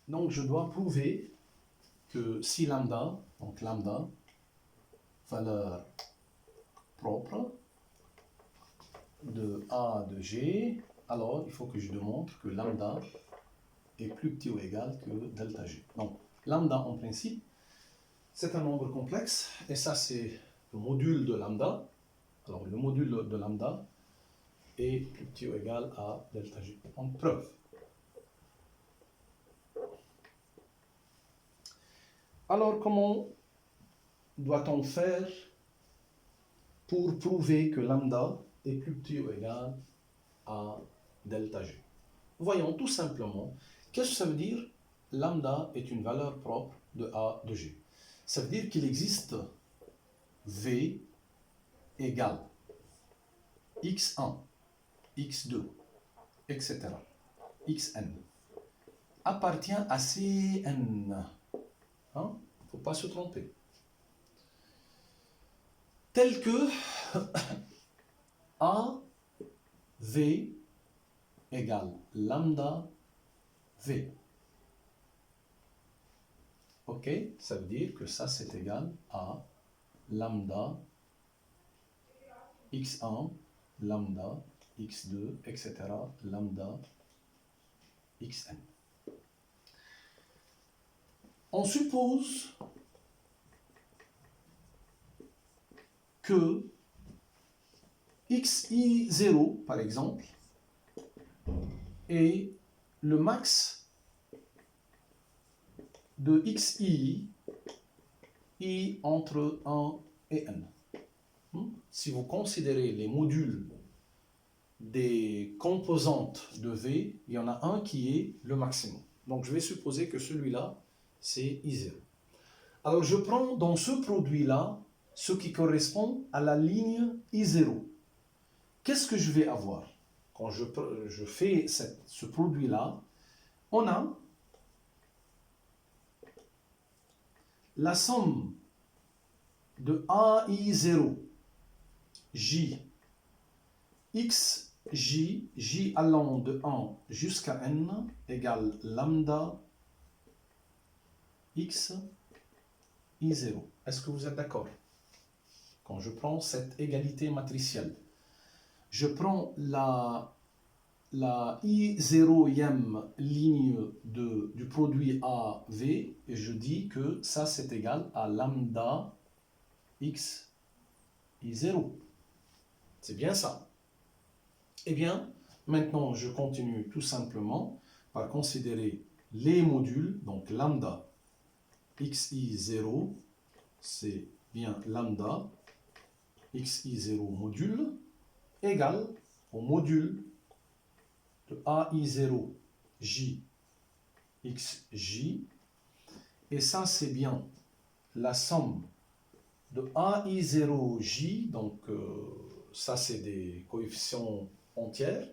Donc je dois prouver que si lambda, donc lambda, valeur propre de A de G, alors il faut que je démontre que lambda est plus petit ou égal que delta G. Donc lambda en principe, c'est un nombre complexe, et ça c'est le module de lambda. Alors le module de lambda est plus petit ou égal à delta G. En preuve. Alors comment doit-on faire pour prouver que lambda est plus petit ou égal à delta G? Voyons tout simplement, qu'est-ce que ça veut dire lambda est une valeur propre de A de G? Ça veut dire qu'il existe V égale x1, x2, etc. xn appartient à Cn. Il ne faut pas se tromper. Tel que A, V égale lambda V. Ok, ça veut dire que ça c'est égal à lambda x1, lambda x2, etc. lambda xn. On suppose que xi0, par exemple, est le max de xi entre 1 et n. Si vous considérez les modules des composantes de V, il y en a un qui est le maximum. Donc je vais supposer que celui-là, c'est I0. Alors je prends dans ce produit-là ce qui correspond à la ligne I0. Qu'est-ce que je vais avoir? Quand je fais ce produit-là, on a la somme de AI0, J, X, J allant de 1 jusqu'à N égale lambda X I0. Est-ce que vous êtes d'accord? Quand je prends cette égalité matricielle, je prends la I0e ligne du produit AV et je dis que ça c'est égal à lambda X I0. C'est bien ça. Eh bien, maintenant je continue tout simplement par considérer les modules, donc lambda xi0, c'est bien lambda xi0 module égale au module de AI0 j xj, et ça c'est bien la somme de AI0j, donc ça c'est des coefficients entiers,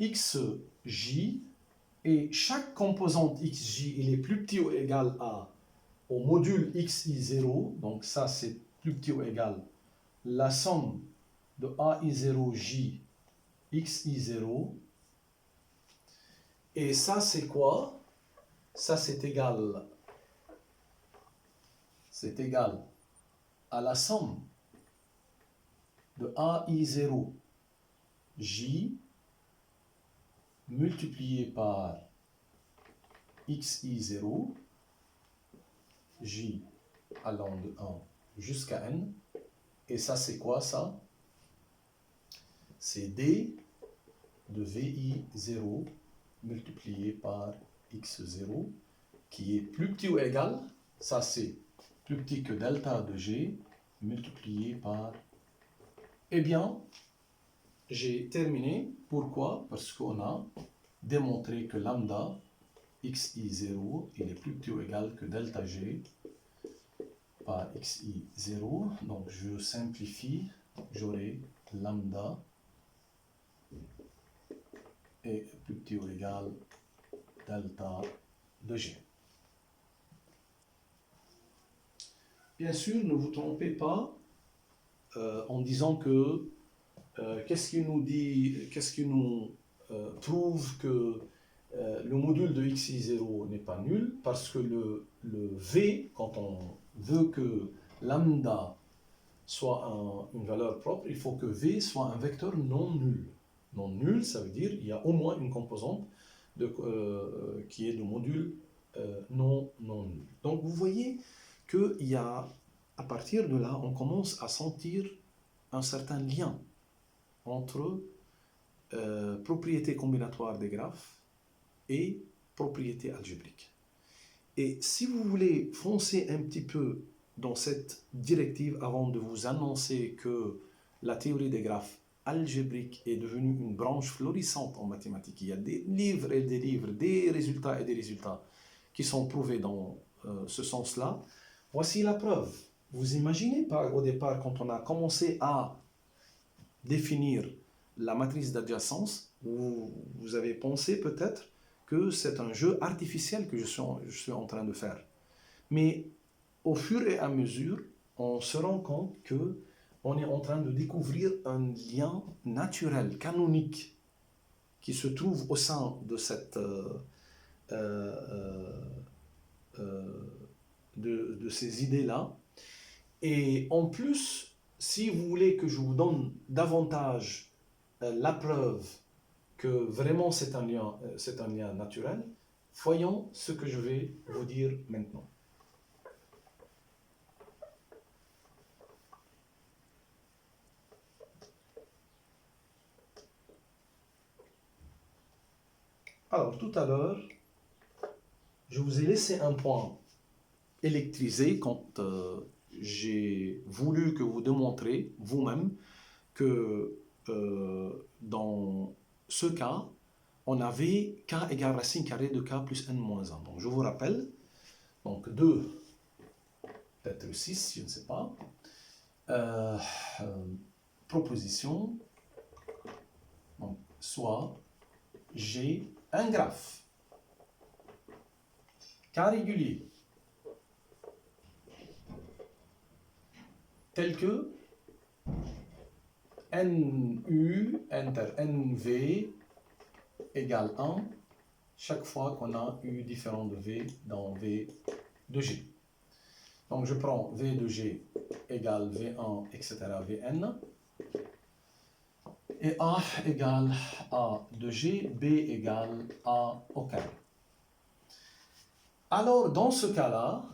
xj, et chaque composante xj il est plus petit ou égal au module xi0, donc ça c'est plus petit ou égal la somme de AI0j xi0, et ça c'est quoi? Ça c'est égal à la somme de AI0j multiplié par xi0, j allant de 1 jusqu'à n, et ça c'est quoi ça? C'est d de vi0 multiplié par x0, qui est plus petit ou égal, ça c'est plus petit que delta de g multiplié par... Eh bien, j'ai terminé. Pourquoi? Parce qu'on a démontré que lambda xi0 il est plus petit ou égal que delta g par xi0. Donc je simplifie, j'aurai lambda est plus petit ou égal delta de g. Bien sûr, ne vous trompez pas en disant que qu'est-ce qui nous prouve que le module de xi0 n'est pas nul parce que le v, quand on veut que lambda soit une valeur propre, il faut que v soit un vecteur non nul. Non nul, ça veut dire qu'il y a au moins une composante qui est de module non nul. Donc vous voyez qu'il y a, à partir de là, on commence à sentir un certain lien entre propriété combinatoire des graphes et propriété algébrique. Et si vous voulez foncer un petit peu dans cette directive avant de vous annoncer que la théorie des graphes algébriques est devenue une branche florissante en mathématiques, il y a des livres et des livres, des résultats et des résultats qui sont prouvés dans ce sens-là, voici la preuve. Vous imaginez pas au départ, quand on a commencé à définir la matrice d'adjacence, vous avez pensé peut-être que c'est un jeu artificiel que je suis en train de faire. Mais au fur et à mesure, on se rend compte qu'on est en train de découvrir un lien naturel, canonique, qui se trouve au sein de de ces idées-là. Et en plus, si vous voulez que je vous donne davantage la preuve que vraiment c'est un lien naturel, voyons ce que je vais vous dire maintenant. Alors, tout à l'heure, je vous ai laissé un point électrisé quand j'ai voulu que vous démontrez vous-même que dans ce cas, on avait k égale racine carrée de k plus n moins 1. Donc, je vous rappelle, donc 2, peut-être 6, je ne sais pas, proposition, donc, soit j'ai un graphe k régulier tel que NU inter NV égale 1 chaque fois qu'on a U différent de V dans V de G. Donc je prends V de G égale V1, etc. Vn. Et A égale A de G, B égale A au carré. Alors, dans ce cas-là,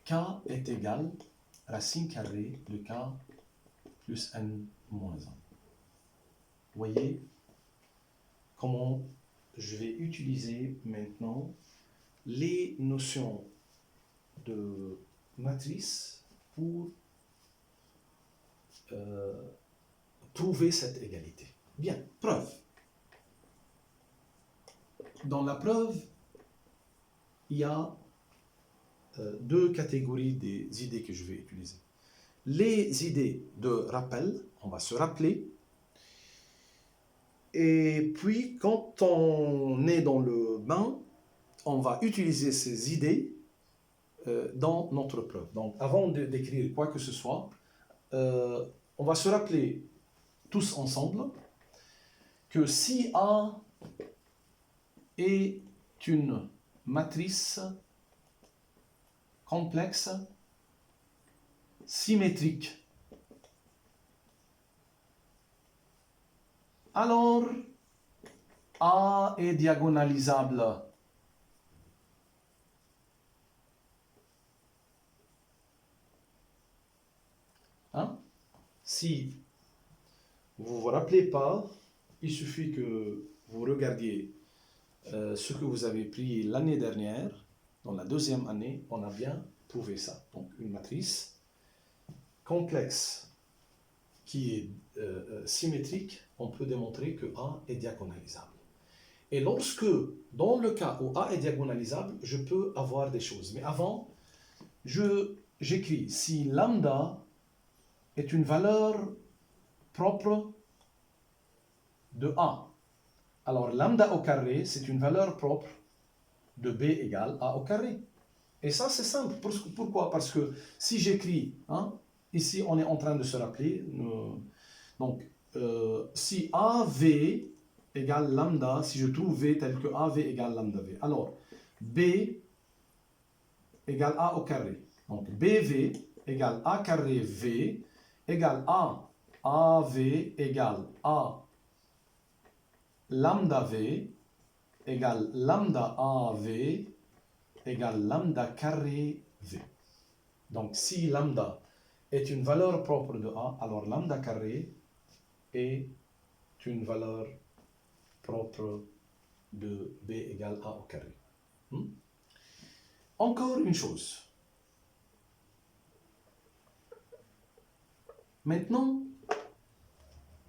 K est égal racine carrée de K plus N moins 1. Vous voyez comment je vais utiliser maintenant les notions de matrice pour trouver cette égalité. Bien, preuve. Dans la preuve, il y a deux catégories des idées que je vais utiliser. Les idées de rappel, on va se rappeler. Et puis, quand on est dans le bain, on va utiliser ces idées dans notre preuve. Donc, avant d'écrire quoi que ce soit, on va se rappeler tous ensemble que si A est une matrice complexe symétrique, alors A est diagonalisable. Hein? Si vous ne vous rappelez pas, il suffit que vous regardiez ce que vous avez pris l'année dernière. Dans la deuxième année, on a bien prouvé ça. Donc une matrice complexe qui est symétrique, on peut démontrer que A est diagonalisable. Et lorsque, dans le cas où A est diagonalisable, je peux avoir des choses. Mais avant, j'écris si lambda est une valeur propre de A. Alors lambda au carré, c'est une valeur propre de B égale A au carré. Et ça, c'est simple. Pourquoi? Parce que si j'écris, ici, on est en train de se rappeler, donc si AV égale lambda, si je trouve V tel que AV égale lambda V, alors B égale A au carré. Donc BV égale A carré V égale A. AV égale A lambda V égale lambda AV égale lambda carré V. Donc si lambda est une valeur propre de A, alors lambda carré est une valeur propre de B égale A au carré. Encore une chose. Maintenant,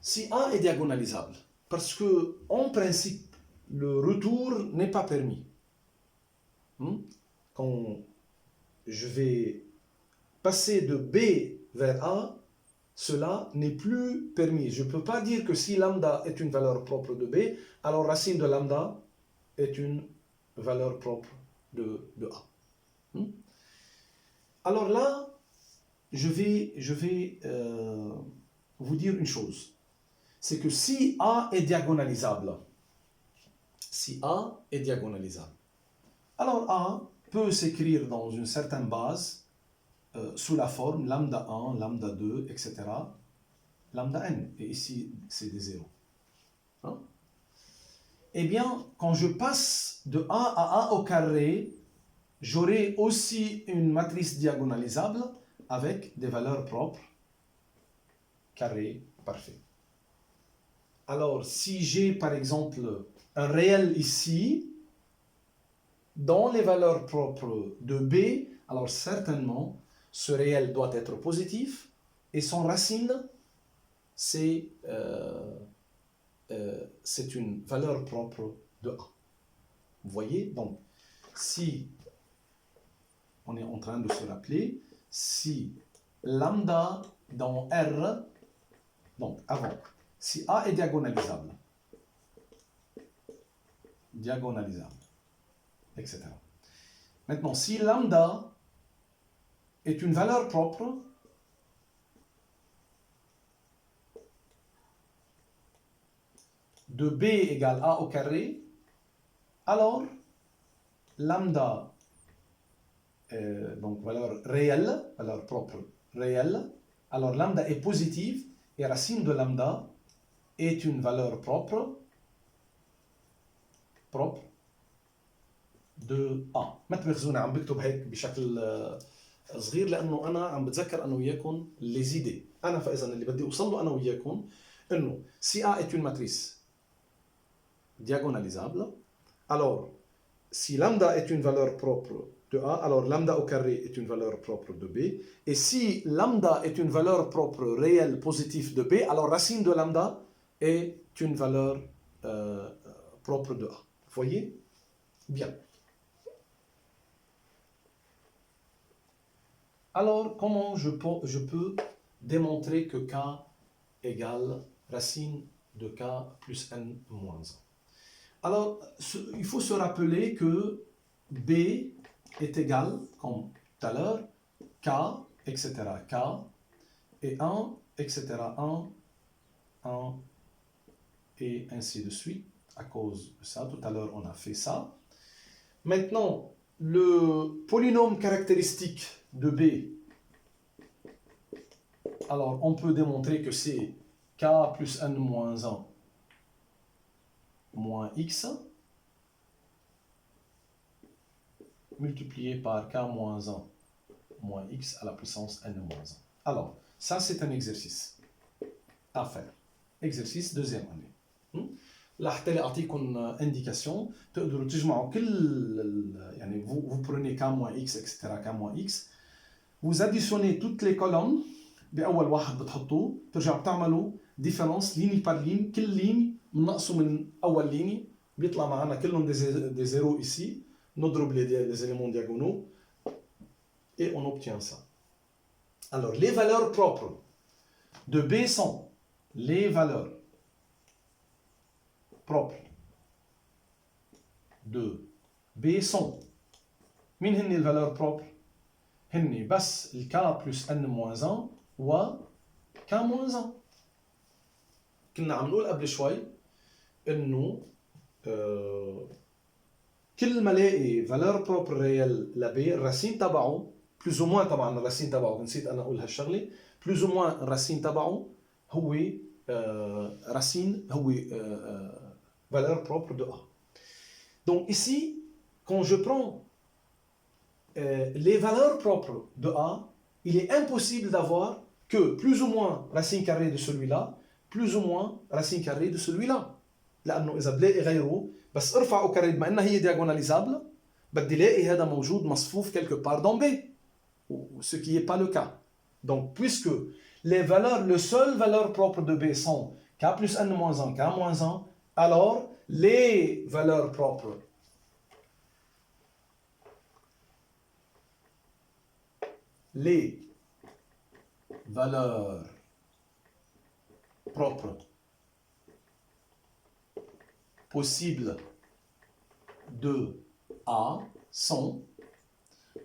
si A est diagonalisable, parce que en principe, le retour n'est pas permis. Quand je vais passer de B vers A, cela n'est plus permis. Je ne peux pas dire que si lambda est une valeur propre de B, alors racine de lambda est une valeur propre de A. Alors là, je vais vous dire une chose. C'est que si A est diagonalisable, alors A peut s'écrire dans une certaine base sous la forme lambda 1, lambda 2, etc. Lambda n, et ici c'est des zéros. Eh bien, quand je passe de A à A au carré, j'aurai aussi une matrice diagonalisable avec des valeurs propres, carré parfait. Alors, si j'ai par exemple un réel ici, dans les valeurs propres de B, alors certainement, ce réel doit être positif et son racine, c'est une valeur propre de A. Vous voyez? Donc, si on est en train de se rappeler, si lambda dans R, donc avant, si A est diagonalisable, etc. Maintenant, si lambda est une valeur propre, de B égale A au carré, alors lambda, donc valeur réelle, valeur propre réelle, alors lambda est positive et racine de lambda est une valeur propre de A. ما تبخزوني عم بكتب هيك بشكل صغير لانه انا عم بتذكر انا وياكم les idées. انا فاذا اللي بدي اوصل له انا وياكم انه si A est une matrice diagonalisable, alors si lambda est une valeur propre de A, alors lambda au carré est une valeur propre de B. Et si lambda est une valeur propre réelle positive de B, alors racine de lambda est une valeur propre de A. Vous voyez? Bien. Alors, comment je peux démontrer que K égale racine de K plus N moins 1? Alors, il faut se rappeler que B est égal, comme tout à l'heure, K, etc. K, et 1, etc. 1, et ainsi de suite, à cause de ça. Tout à l'heure, on a fait ça. Maintenant, le polynôme caractéristique de B, alors on peut démontrer que c'est K plus N moins 1 moins X multiplié par K moins 1 moins X à la puissance N moins 1. Alors, ça c'est un exercice à faire. Exercice deuxième année. Là, حتى أعطيكم indication. تقدروا تجمعوا كل يعني vous prenez K moins X, etc. K moins X. Vous additionnez toutes les colonnes. بأول واحد بتحطوه. ترجعوا بتعملوا différence ligne par ligne. كل ligne بنقصوا من أول ligne. بيطلع معنا كلهم des zéros ici. نضرب les éléments diagonaux. Et on obtient ça. Alors, les valeurs propres de B sont les valeurs propres de B sont مين هن الvaleurs propres؟ هن بس K plus N moins 1 و K moins 1. كنا عم نقول قبل شوي انه كل ما الاقي فالور بروبر ريال لبي الراسين تبعه بلوز او موان، طبعا الراسين تبعه نسيت انا اقول هالشغله، بلوز او موان الراسين تبعه هو racine هو valeur propre de A. Donc ici, quand je prends les valeurs propres de A, il est impossible d'avoir que plus ou moins racine carrée de celui-là, plus ou moins racine carrée de celui-là. لأنه إذا بلاقي غيره بس ارفعه كاري بما إنها هي diagonalisable بدي لاقي هذا موجود مصفوف quelque part dans B, ce qui n'est pas le cas. Donc puisque les valeurs, le seul valeur propre de B sont K plus N moins 1, K moins 1, alors les valeurs propres possibles de A sont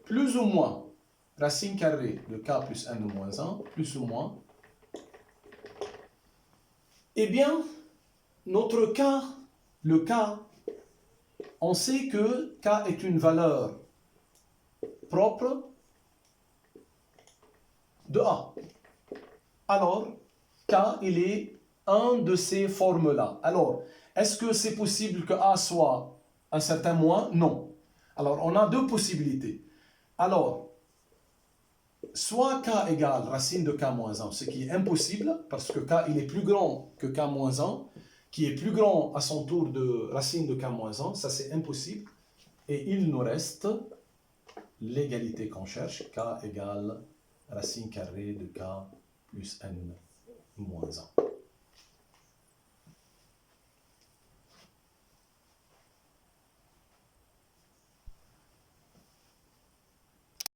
plus ou moins racine carrée de K plus N moins 1, plus ou moins. Eh bien, notre cas, le cas, on sait que K est une valeur propre de A. Alors, K, il est un de ces formes-là. Alors, est-ce que c'est possible que A soit un certain moins? Non. Alors, on a deux possibilités. Alors, soit K égale racine de K moins 1, ce qui est impossible, parce que K, il est plus grand que K moins 1, qui est plus grand à son tour de racine de K moins 1, ça c'est impossible. Et il nous reste l'égalité qu'on cherche, K égale racine carrée de K plus N moins 1.